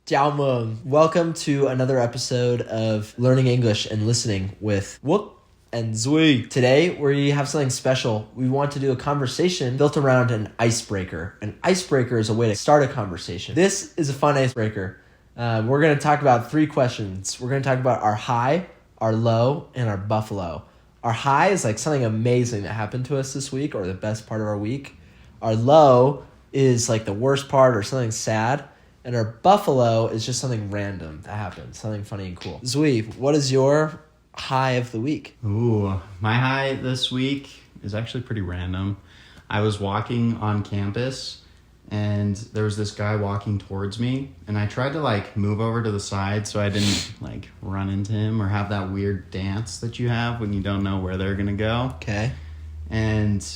Chào mừng. Welcome to another episode of Learning English and Listening with Wook and Zui. Today we have something special. We want to do a conversation built around an icebreaker. An icebreaker is a way to start a conversation. This is a fun icebreaker. We're going to talk about 3 questions. We're going to talk about our high, our low, and our buffalo. Our high is like something amazing that happened to us this week or the best part of our week. Our low is like the worst part or something sad. And our buffalo is just something random that happened, something funny and cool. Zui, what is your high of the week? Ooh, my high this week is actually pretty random. I was walking on campus, and there was this guy walking towards me, and I tried to move over to the side so I didn't run into him or have that weird dance that you have when you don't know where they're gonna go. Okay. And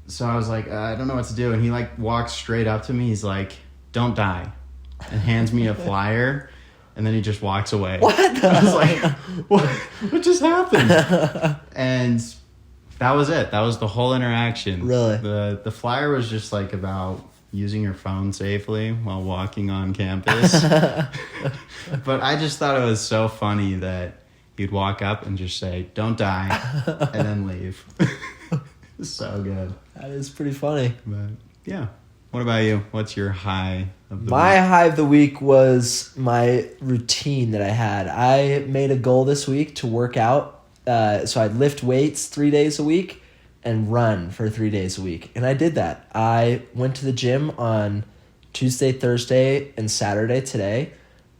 so I was like, I don't know what to do, and he walks straight up to me. He's like, "Don't die," and hands me a flyer, and then he just walks away. What? I was like, what just happened? And that was it. That was the whole interaction. Really? The flyer was just about using your phone safely while walking on campus. But I just thought it was so funny that he'd walk up and just say, "Don't die," and then leave. So good. That is pretty funny. But yeah. What about you? What's your high of the week? My high of the week was my routine that I had. I made a goal this week to work out. So I'd lift weights 3 days a week and run for 3 days a week. And I did that. I went to the gym on Tuesday, Thursday, and Saturday today.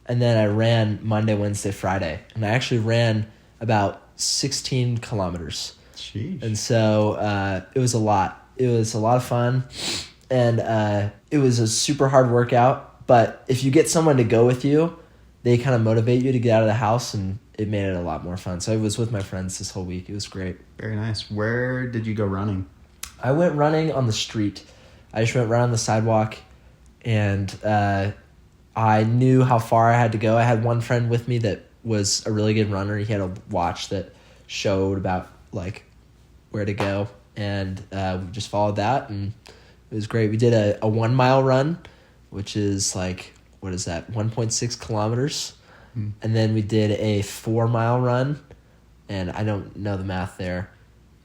And then I ran Monday, Wednesday, Friday. And I actually ran about 16 kilometers. Sheesh. And so it was a lot. It was a lot of fun. And it was a super hard workout, but if you get someone to go with you, they kind of motivate you to get out of the house, and it made it a lot more fun. So I was with my friends this whole week. It was great. Very nice. Where did you go running? I went running on the street. I just went right on the sidewalk, and I knew how far I had to go. I had one friend with me that was a really good runner. He had a watch that showed about where to go, and we just followed that, and it was great. We did a 1 mile run, which is 1.6 kilometers. And then we did a 4 mile run, and I don't know the math there.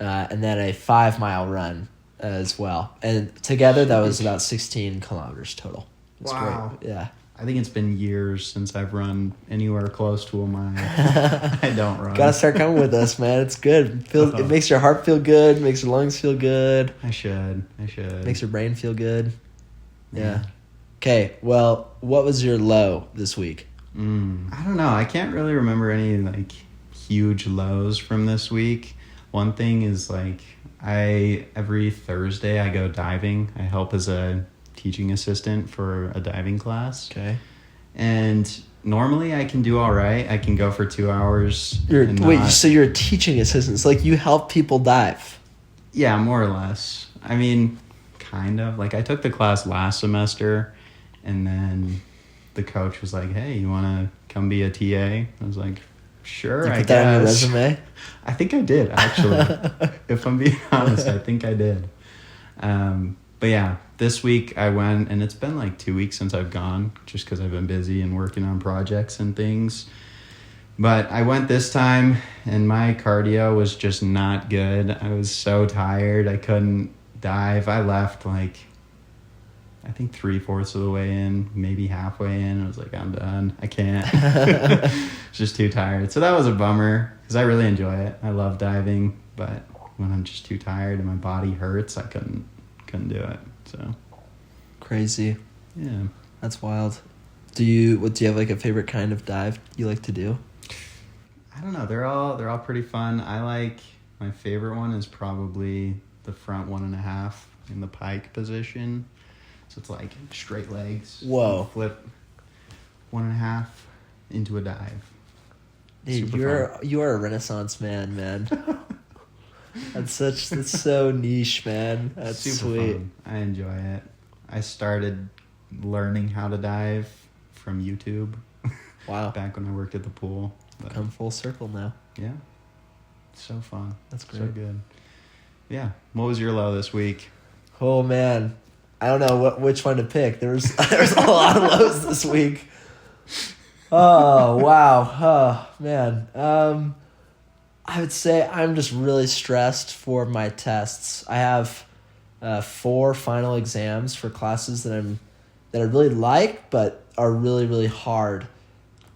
And then a 5 mile run as well. And together that was about 16 kilometers total. It's Wow. great. Yeah. I think it's been years since I've run anywhere close to a mile. I don't run. Gotta start coming with us, man. It's good. It makes your heart feel good, makes your lungs feel good. I should. Makes your brain feel good. Yeah. Okay, well, what was your low this week? I don't know. I can't really remember any huge lows from this week. One thing is every Thursday I go diving. I help as a teaching assistant for a diving class. Okay. And normally I can do all right. I can go for 2 hours. So you're a teaching assistant. It's you help people dive. Yeah, more or less. I mean, kind of. I took the class last semester, and then the coach was like, "Hey, you want to come be a TA?" I was like, "Sure, I guess." Put that on your resume? I think I did, actually. If I'm being honest, I think I did. But yeah, this week I went, and it's been 2 weeks since I've gone, just because I've been busy and working on projects and things. But I went this time, and my cardio was just not good. I was so tired. I couldn't dive. I left I think 3/4 of the way in, maybe halfway in. I was like, I'm done. I can't. Just too tired. So that was a bummer, because I really enjoy it. I love diving, but when I'm just too tired and my body hurts, I couldn't do it. So crazy. Yeah, that's wild. Do you have a favorite kind of dive you like to do? I don't know. They're all pretty fun. My favorite one is probably the front 1.5 in the pike position. So it's straight legs. Whoa. Flip 1.5 into a dive. Dude, you are a Renaissance man. That's so niche, man. That's super sweet. Fun. I enjoy it. I started learning how to dive from YouTube. Wow. Back when I worked at the pool. But come full circle now. Yeah. So fun. That's great. So good. Yeah. What was your low this week? Oh man, I don't know which one to pick. There's a lot of lows this week. Oh, wow. Oh, man. I would say I'm just really stressed for my tests. I have 4 final exams for classes that I really like, but are really, really hard.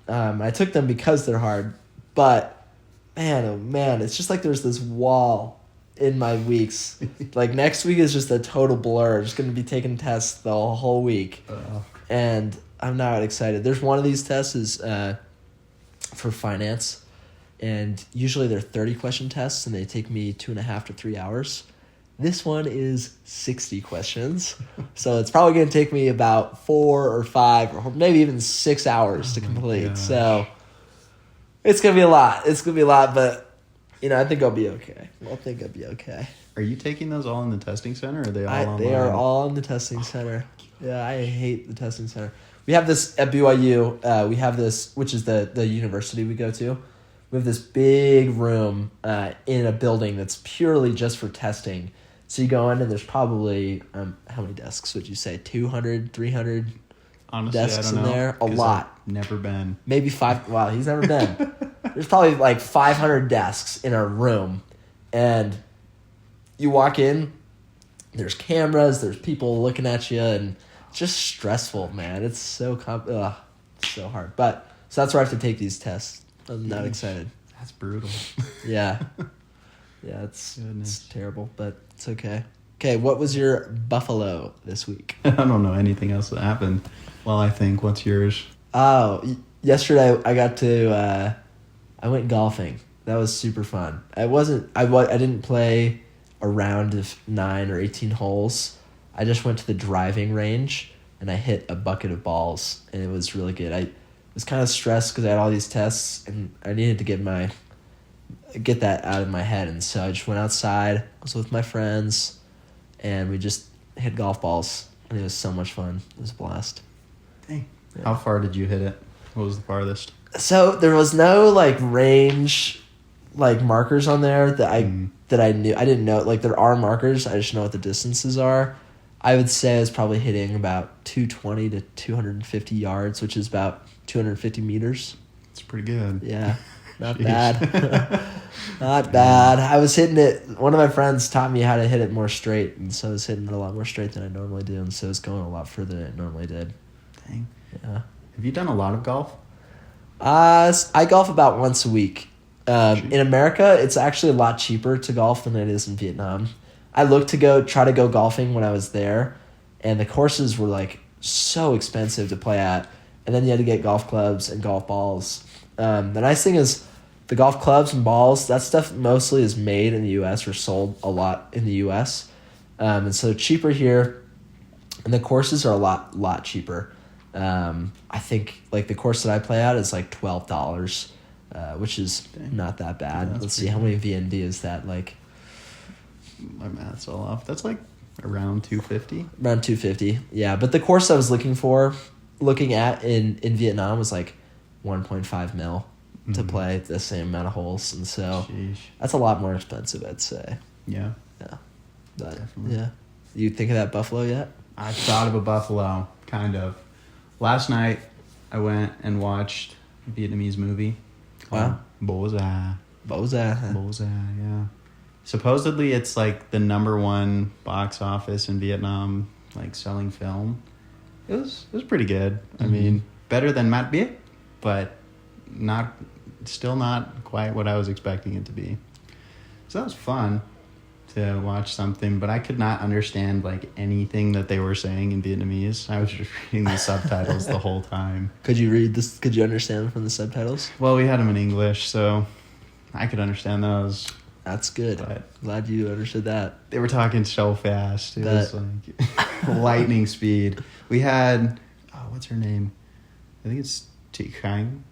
I took them because they're hard, but man, oh man, it's just like there's this wall in my weeks. Like next week is just a total blur. I'm just going to be taking tests the whole week. And I'm not excited. There's one of these tests is for finance, and usually they're 30-question tests, and they take me 2.5 to 3 hours. This one is 60 questions, so it's probably going to take me about 4 or 5 or maybe even 6 hours to complete. So it's going to be a lot. But I think I'll be okay. Are you taking those all in the testing center, or are they all online? They are all in the testing center. Yeah, I hate the testing center. We have this at BYU. We have this, which is the university we go to. We have this big room in a building that's purely just for testing. So you go in and there's probably, how many desks would you say? 200, 300 Honestly, desks I don't in know, there? A lot. I've never been. Maybe 5. Wow, he's never been. There's probably like 500 desks in a room. And you walk in, there's cameras, there's people looking at you, and it's just stressful, man. It's so so hard. But so that's where I have to take these tests. I'm not excited. That's brutal. Yeah. Yeah, it's terrible, but it's okay. Okay, what was your buffalo this week? I don't know anything else that happened. Well, I think. What's yours? Oh, yesterday I got to, I went golfing. That was super fun. I didn't play a round of 9 or 18 holes. I just went to the driving range and I hit a bucket of balls, and it was really good. I was kind of stressed because I had all these tests and I needed to get that out of my head, and so I just went outside. I was with my friends and we just hit golf balls, and it was so much fun. It was a blast. Dang. Yeah. How far did you hit it? What was the farthest? So there was no range markers on there that I knew. I didn't know, there are markers, I just know what the distances are. I would say I was probably hitting about 220 to 250 yards, which is about 250 meters. It's pretty good. Yeah, not bad. Not bad. I was hitting it. One of my friends taught me how to hit it more straight, and so I was hitting it a lot more straight than I normally do, and so it's going a lot further than it normally did. Dang. Yeah. Have you done a lot of golf? I golf about once a week. In America, it's actually a lot cheaper to golf than it is in Vietnam. I looked to try to go golfing when I was there, and the courses were so expensive to play at, and then you had to get golf clubs and golf balls. The nice thing is the golf clubs and balls, that stuff mostly is made in the U.S. or sold a lot in the U.S. And so cheaper here, and the courses are a lot cheaper. I think the course that I play at is $12, which is not that bad. Yeah, Let's see, how many VND is that? My math's all off. That's around 250. Around 250, yeah. But the course I was looking at in Vietnam was 1.5 mil to play the same amount of holes, and so that's a lot more expensive, I'd say. Yeah. Yeah. But, definitely. yeah. You think of that buffalo yet? I thought of a buffalo, kind of. Last night, I went and watched a Vietnamese movie called Bo Gia. Bo Gia. Bo Gia, yeah. Supposedly, it's the #1 box office in Vietnam, selling film. It was pretty good. I mean, better than Matt Biet, but still not quite what I was expecting it to be. So that was fun to watch something, but I could not understand anything that they were saying in Vietnamese. I was just reading the subtitles the whole time. Could you read this? Could you understand them from the subtitles? Well, we had them in English, so I could understand those. That's good. But glad you understood that. They were talking so fast. It was lightning speed. We had, what's her name? I think it's Thi Khang.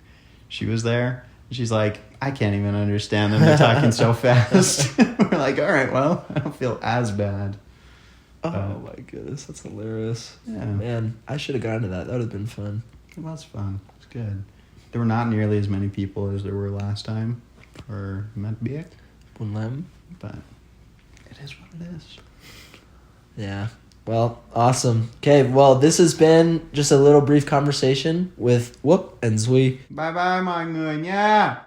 She was there. She's like, I can't even understand them. They're talking so fast. We're like, all right, well, I don't feel as bad. Oh, my goodness. That's hilarious. Yeah. Man, I should have gone to that. That would have been fun. It was fun. It was good. There were not nearly as many people as there were last time for Matt Biek. But it is what it is. Yeah. Well, awesome. Okay, well, this has been just a little brief conversation with Wook and Zui. Bye bye mọi người nha.